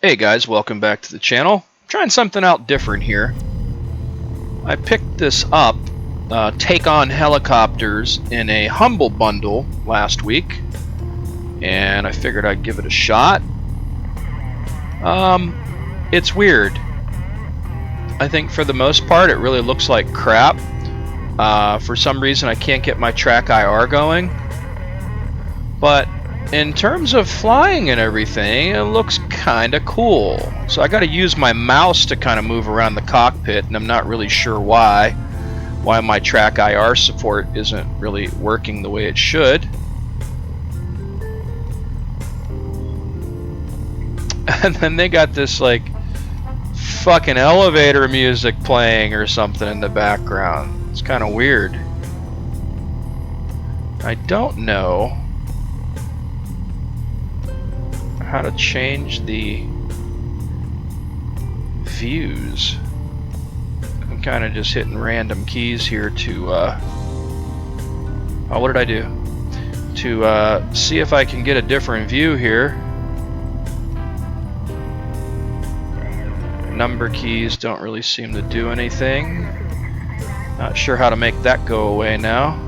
Hey guys, welcome back to the channel. Trying something out different here. I picked this up, Take On Helicopters, in a Humble Bundle last week, and I figured I'd give it a shot. It's weird. I think for the most part it really looks like crap. For some reason I can't get my track IR going, but in terms of flying and everything, it looks kind of cool. So I got to use my mouse to kind of move around the cockpit, and I'm not really sure why my track IR support isn't really working the way it should. And then they got this like fucking elevator music playing or something in the background. It's kind of weird. I don't know how to change the views. I'm kind of just hitting random keys here to oh, what did I do? To see if I can get a different view here. Number keys don't really seem to do anything. Not sure how to make that go away now.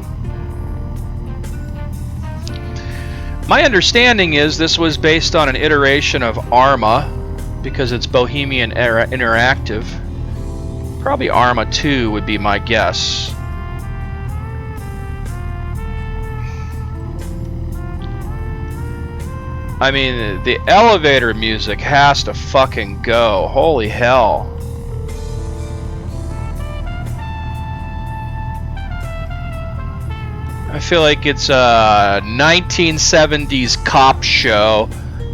My understanding is this was based on an iteration of Arma, because it's Bohemian Interactive. Probably Arma 2 would be my guess. I mean, the elevator music has to fucking go. Holy hell. I feel like it's a 1970s cop show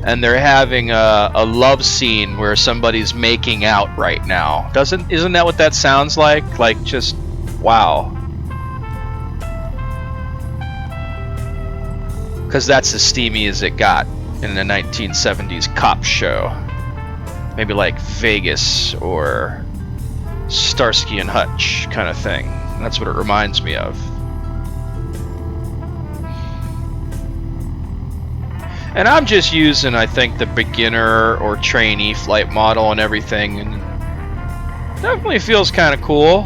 and they're having a love scene where somebody's making out right now. Isn't that what that sounds like? Like, just wow. Because that's as steamy as it got in the 1970s cop show. Maybe like Vegas or Starsky and Hutch kind of thing. That's what it reminds me of. And I'm just using, I think, the beginner or trainee flight model and everything, and definitely feels kind of cool.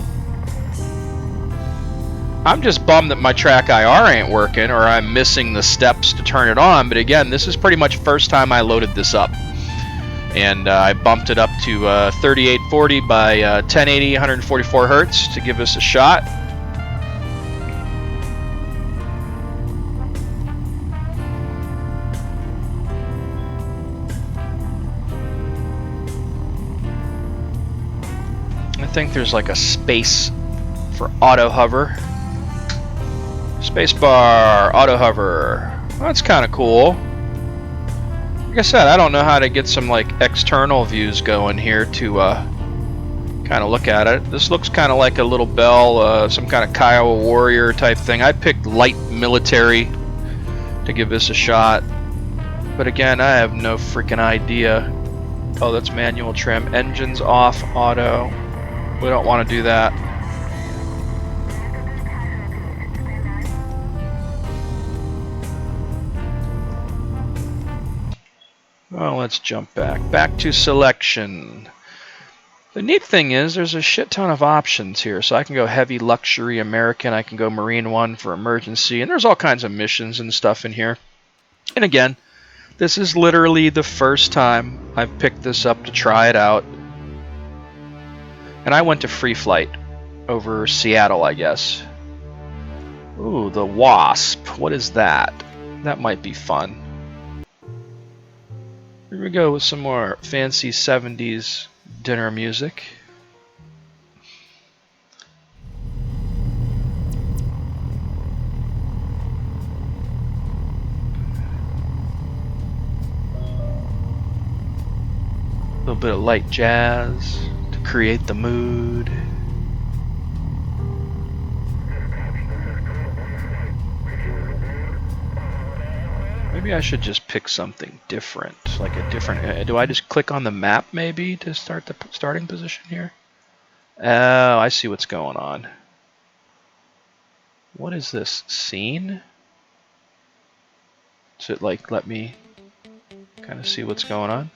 I'm just bummed that my track IR ain't working, or I'm missing the steps to turn it on, but again, this is pretty much the first time I loaded this up. And I bumped it up to 3840 by 1080, 144 Hertz to give this a shot. I think there's like a space for auto hover. Spacebar, auto hover. Well, that's kind of cool. Like I said, I don't know how to get some like external views going here to kind of look at it. This looks kind of like a little bell, some kind of Kiowa warrior type thing. I picked light military to give this a shot, but again, I have no freaking idea. Oh, that's manual trim. Engines off, auto. We don't want to do that. Well, let's jump back to selection. The neat thing is there's a shit ton of options here. So I can go heavy, luxury, American. I can go Marine 1 for emergency, and there's all kinds of missions and stuff in here. And again, this is literally the first time I've picked this up to try it out. And I went to free flight over Seattle, I guess. Ooh, the Wasp. What is that? That might be fun. Here we go with some more fancy 70s dinner music. A little bit of light jazz to create the mood. Maybe I should just pick something different, like a different. Do I just click on the map maybe to start the starting position here? Oh, I see what's going on. What is this scene? Does it like let me kind of see what's going on?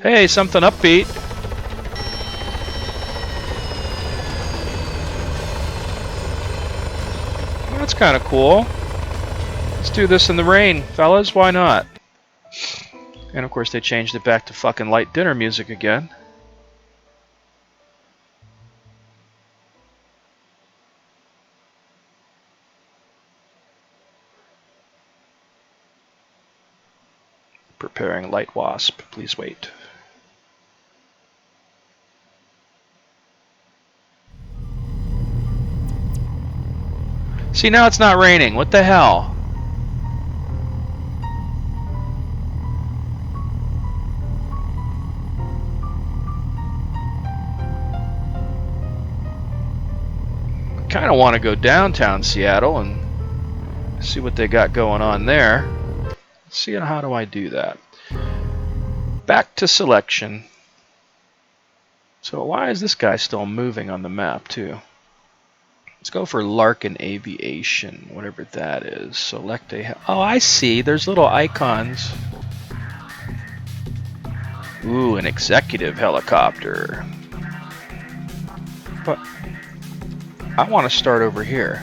Hey, something upbeat. Well, that's kind of cool. Let's do this in the rain, fellas. Why not? And of course they changed it back to fucking light dinner music again. Preparing light wasp. Please wait. See, now it's not raining. What the hell? I kind of want to go downtown Seattle and see what they got going on there. Let's see, how do I do that? Back to selection. So why is this guy still moving on the map too? Let's go for Larkin Aviation, whatever that is. Select a... Oh, I see. There's little icons. Ooh, an executive helicopter. But I want to start over here.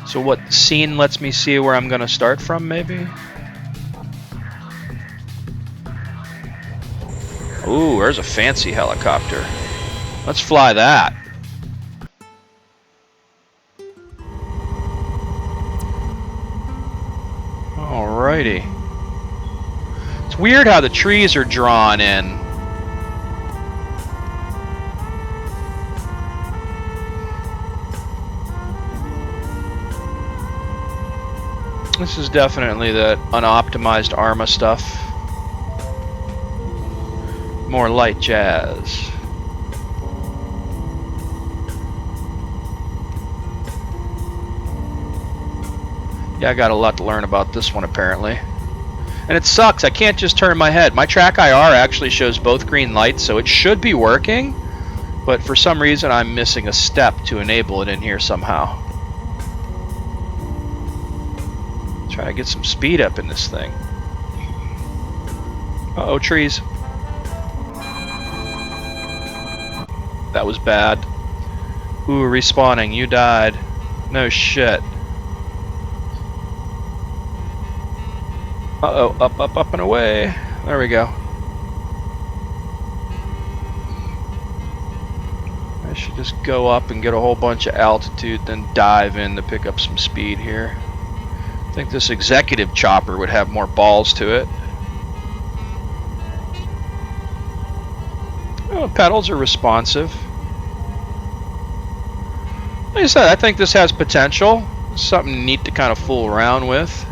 So what, scene lets me see where I'm going to start from, maybe? Ooh, there's a fancy helicopter. Let's fly that. Alrighty. It's weird how the trees are drawn in. This is definitely that unoptimized Arma stuff. More light jazz. Yeah, I got a lot to learn about this one apparently. And it sucks, I can't just turn my head. My track IR actually shows both green lights, so it should be working. But for some reason I'm missing a step to enable it in here somehow. Try to get some speed up in this thing. Uh-oh, trees. That was bad. Ooh, respawning, you died. No shit. Uh-oh, up, up, up and away. There we go. I should just go up and get a whole bunch of altitude, then dive in to pick up some speed here. I think this executive chopper would have more balls to it. Oh, pedals are responsive. Like I said, I think this has potential. It's something neat to kind of fool around with.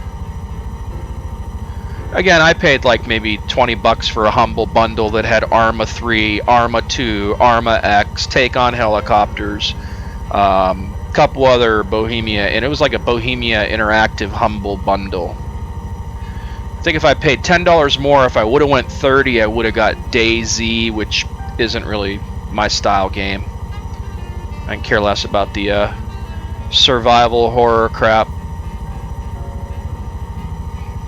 Again, I paid like maybe 20 bucks for a humble bundle that had Arma 3, Arma 2, Arma X, Take on Helicopters, couple other Bohemia, and it was like a Bohemia interactive humble bundle. I think if I paid $10 more, if I would have went 30, I would have got DayZ, which isn't really my style game. I can care less about the survival horror crap.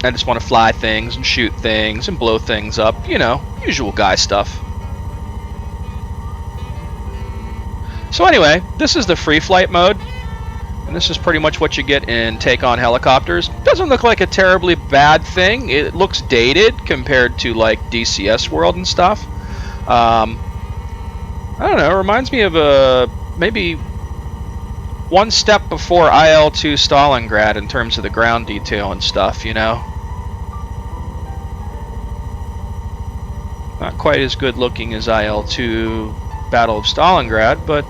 I just want to fly things and shoot things and blow things up, you know, usual guy stuff. So anyway, this is the free flight mode, and this is pretty much what you get in Take on Helicopters. Doesn't look like a terribly bad thing. It looks dated compared to like DCS World and stuff. I don't know, it reminds me of maybe one step before IL-2 Stalingrad in terms of the ground detail and stuff, you know. Not quite as good looking as IL-2 Battle of Stalingrad, but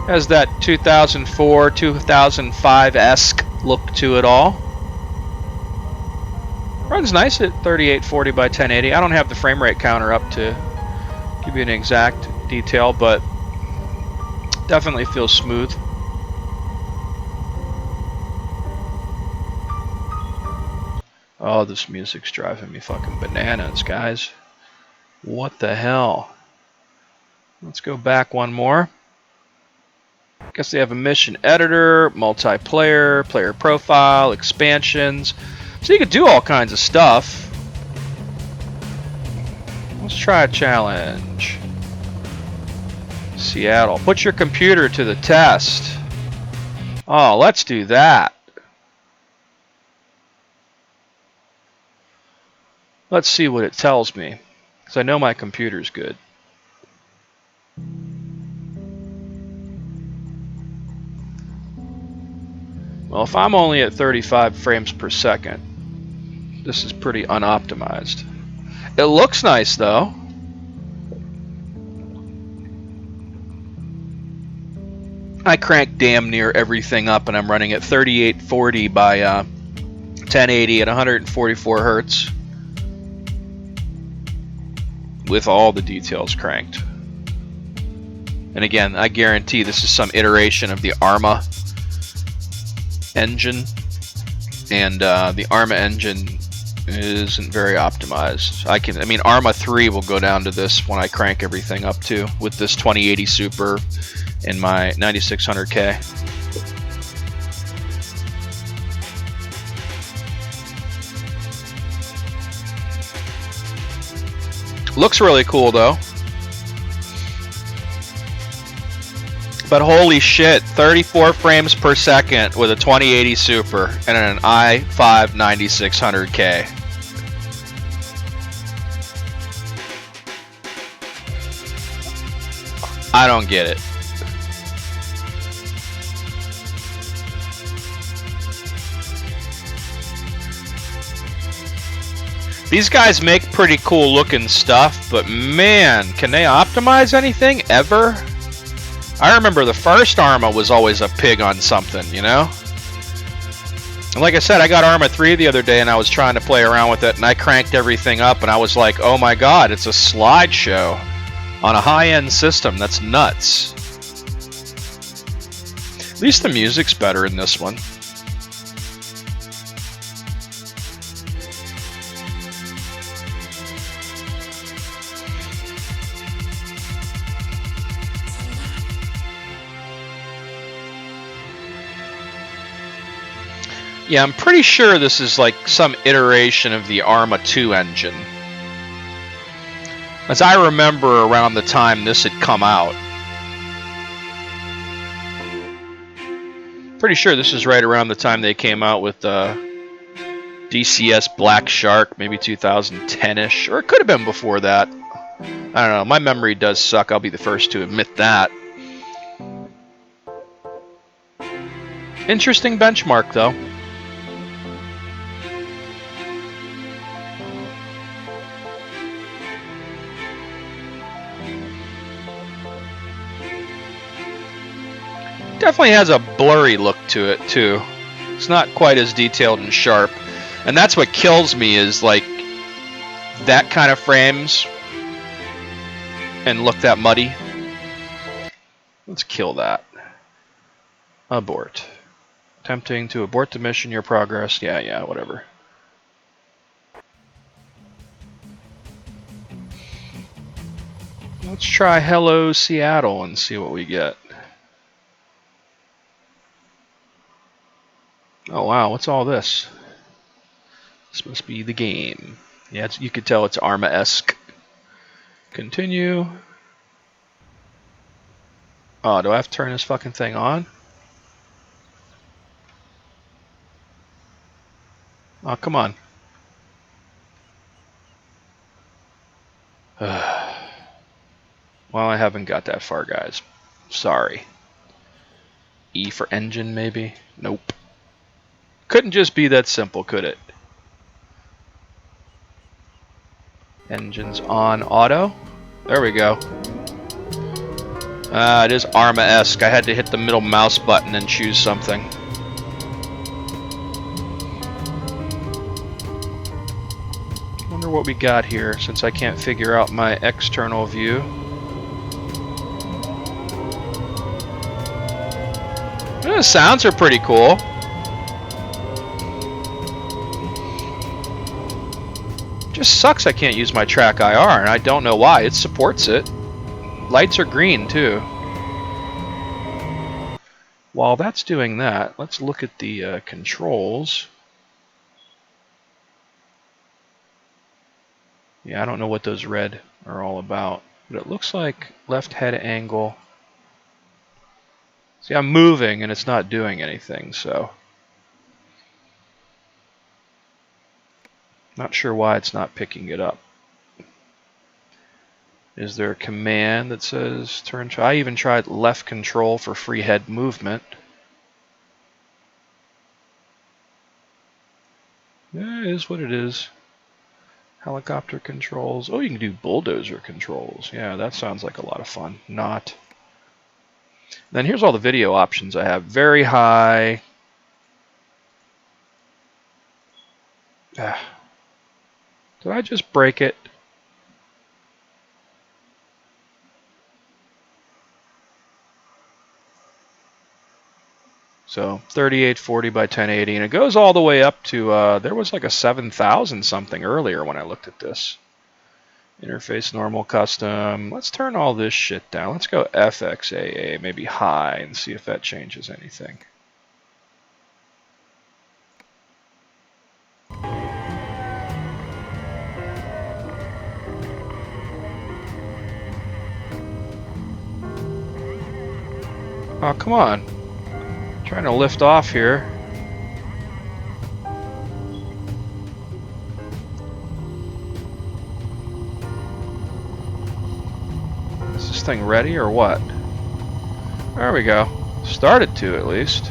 has that 2004, 2005-esque look to it all. Runs nice at 3840 by 1080. I don't have the frame rate counter up to give you an exact detail, but definitely feels smooth. Oh, this music's driving me fucking bananas, guys. What the hell? Let's go back one more. I guess they have a mission editor, multiplayer, player profile, expansions. So you could do all kinds of stuff. Let's try a challenge. Seattle. Put your computer to the test. Oh, let's do that. Let's see what it tells me, because I know my computer's good. Well, if I'm only at 35 frames per second, this is pretty unoptimized. It looks nice, though. I cranked damn near everything up, and I'm running at 3840 by 1080 at 144 hertz. With all the details cranked. And again, I guarantee this is some iteration of the Arma engine, and the Arma engine isn't very optimized. I mean, Arma 3 will go down to this when I crank everything up too, with this 2080 Super and my 9600K. Looks really cool though. But holy shit, 34 frames per second with a 2080 Super and an i5 9600K. I don't get it. These guys make pretty cool looking stuff, but man, can they optimize anything ever? I remember the first Arma was always a pig on something, you know? And like I said, I got Arma 3 the other day and I was trying to play around with it and I cranked everything up and I was like, oh my god, it's a slideshow on a high-end system. That's nuts. At least the music's better in this one. Yeah, I'm pretty sure this is like some iteration of the Arma 2 engine. As I remember around the time this had come out. Pretty sure this is right around the time they came out with DCS Black Shark, maybe 2010-ish, or it could have been before that. I don't know, my memory does suck, I'll be the first to admit that. Interesting benchmark though. Definitely has a blurry look to it too. It's not quite as detailed and sharp, and that's what kills me, is like that kind of frames and look that muddy. Let's kill that. Abort. Attempting to abort the mission, your progress. Yeah, whatever. Let's try Hello Seattle and see what we get. Oh wow, what's all this? This must be the game. Yeah, you could tell it's Arma-esque. Continue. Oh, do I have to turn this fucking thing on? Oh, come on. Well, I haven't got that far, guys. Sorry. E for engine, maybe? Nope. Couldn't just be that simple, could it? Engines on auto. There we go. It is Arma-esque. I had to hit the middle mouse button and choose something. Wonder what we got here, since I can't figure out my external view. The sounds are pretty cool. Just sucks I can't use my track IR, and I don't know why. It supports it. Lights are green too. While that's doing that, let's look at the controls. Yeah, I don't know what those red are all about, but it looks like left head angle. See, I'm moving and it's not doing anything, so not sure why it's not picking it up. Is there a command that says turn? I even tried left control for free head movement. Yeah, it is what it is. Helicopter controls. Oh, you can do bulldozer controls. Yeah, that sounds like a lot of fun. Not. Then here's all the video options I have. Very high. Did I just break it? So 3840 by 1080, and it goes all the way up to, there was like a 7,000 something earlier when I looked at this. Interface normal custom. Let's turn all this shit down. Let's go FXAA, maybe high, and see if that changes anything. Oh, come on. I'm trying to lift off here. Is this thing ready or what? There we go. Started to, at least.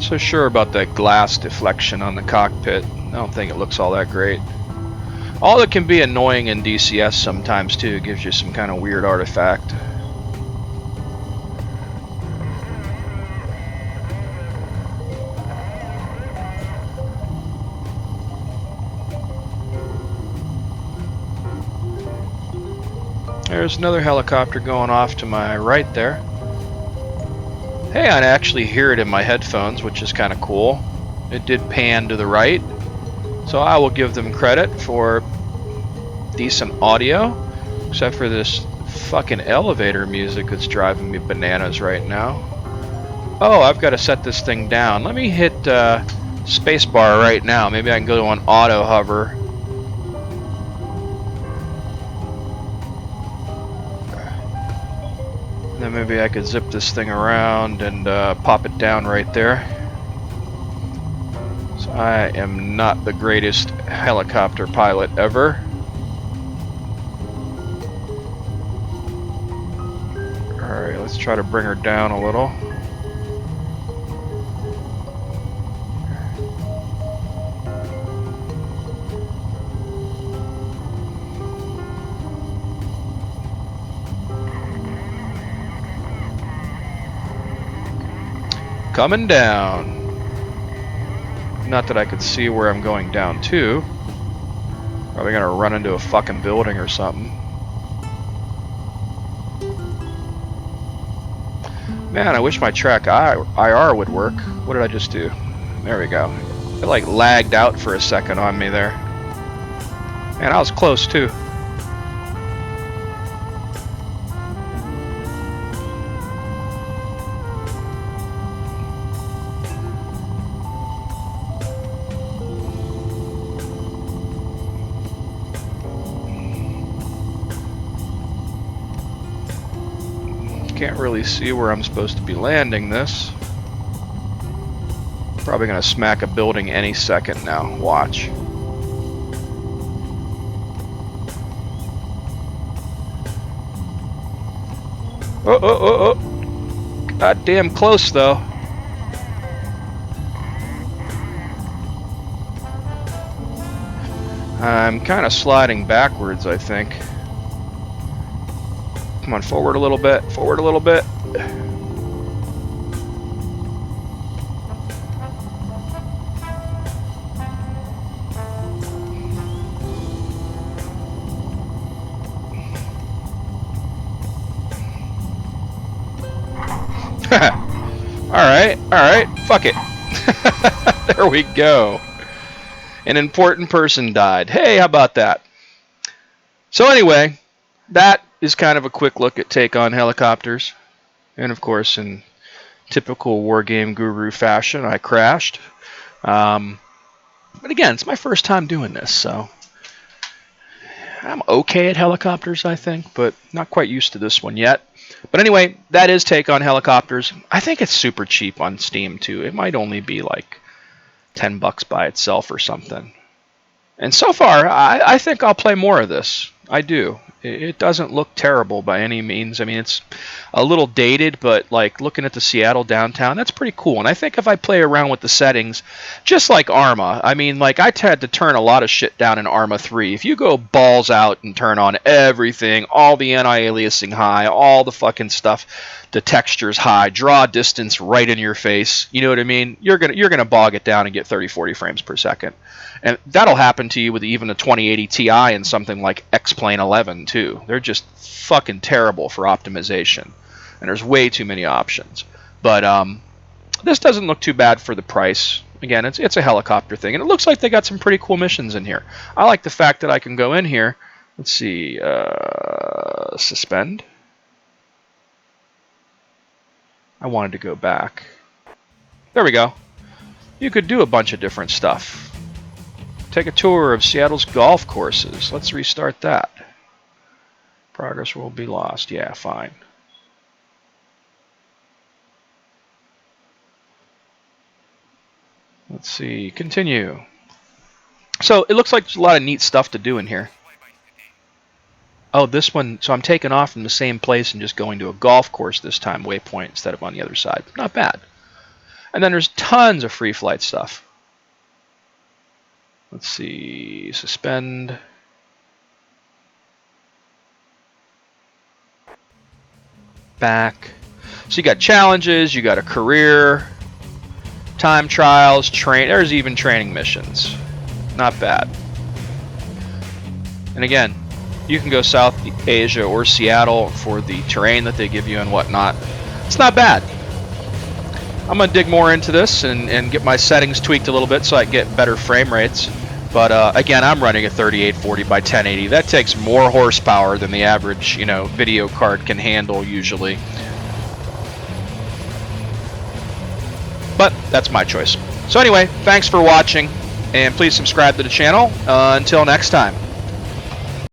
So sure about that glass deflection on the cockpit. I don't think it looks all that great. All that can be annoying in DCS sometimes too. It gives you some kind of weird artifact. There's another helicopter going off to my right there. Hey, I actually hear it in my headphones, which is kind of cool. It did pan to the right, so I will give them credit for decent audio, except for this fucking elevator music that's driving me bananas right now. Oh, I've got to set this thing down. Let me hit spacebar right now. Maybe I can go on auto hover. Then maybe I could zip this thing around and pop it down right there. So I am not the greatest helicopter pilot ever. Alright, let's try to bring her down a little. Coming down. Not that I could see where I'm going down to. Probably gonna run into a fucking building or something. Man, I wish my track IR would work. What did I just do? There we go. It like lagged out for a second on me there. Man, I was close too. Can't really see where I'm supposed to be landing this. Probably gonna smack a building any second now. Watch. Oh. Goddamn close though. I'm kind of sliding backwards, I think. Come on, forward a little bit, forward a little bit. Alright, fuck it. There we go. An important person died. Hey, how about that? So anyway, that is kind of a quick look at Take on Helicopters. And of course, in typical WarGameGuru fashion, I crashed. But again, it's my first time doing this, so I'm okay at helicopters, I think, but not quite used to this one yet. But anyway, that is Take on Helicopters. I think it's super cheap on Steam, too. It might only be like $10 by itself or something. And so far, I think I'll play more of this. I do. It doesn't look terrible by any means. I mean, it's a little dated, but like looking at the Seattle downtown, that's pretty cool. And I think if I play around with the settings, just like Arma, I mean, like I had to turn a lot of shit down in Arma 3. If you go balls out and turn on everything, all the anti-aliasing high, all the fucking stuff, the textures high, draw distance right in your face, you know what I mean? You're gonna bog it down and get 30-40 frames per second. And that'll happen to you with even a 2080 Ti and something like X-Plane 11 too. They're just fucking terrible for optimization, and there's way too many options. But this doesn't look too bad for the price. Again, it's a helicopter thing, and it looks like they got some pretty cool missions in here. I like the fact that I can go in here. Let's see, suspend. I wanted to go back. There we go. You could do a bunch of different stuff. Take a tour of Seattle's golf courses. Let's restart that. Progress will be lost. Yeah, fine. Let's see. Continue. So it looks like there's a lot of neat stuff to do in here. Oh, this one. So I'm taking off from the same place and just going to a golf course this time, waypoint, instead of on the other side. Not bad. And then there's tons of free flight stuff. Let's see, suspend. Back. So you got challenges, you got a career, time trials, there's even training missions. Not bad. And again, you can go South Asia or Seattle for the terrain that they give you and whatnot. It's not bad. I'm going to dig more into this and get my settings tweaked a little bit so I can get better frame rates. But again, I'm running a 3840 by 1080. That takes more horsepower than the average, video card can handle usually. But that's my choice. So anyway, thanks for watching, and please subscribe to the channel. Until next time.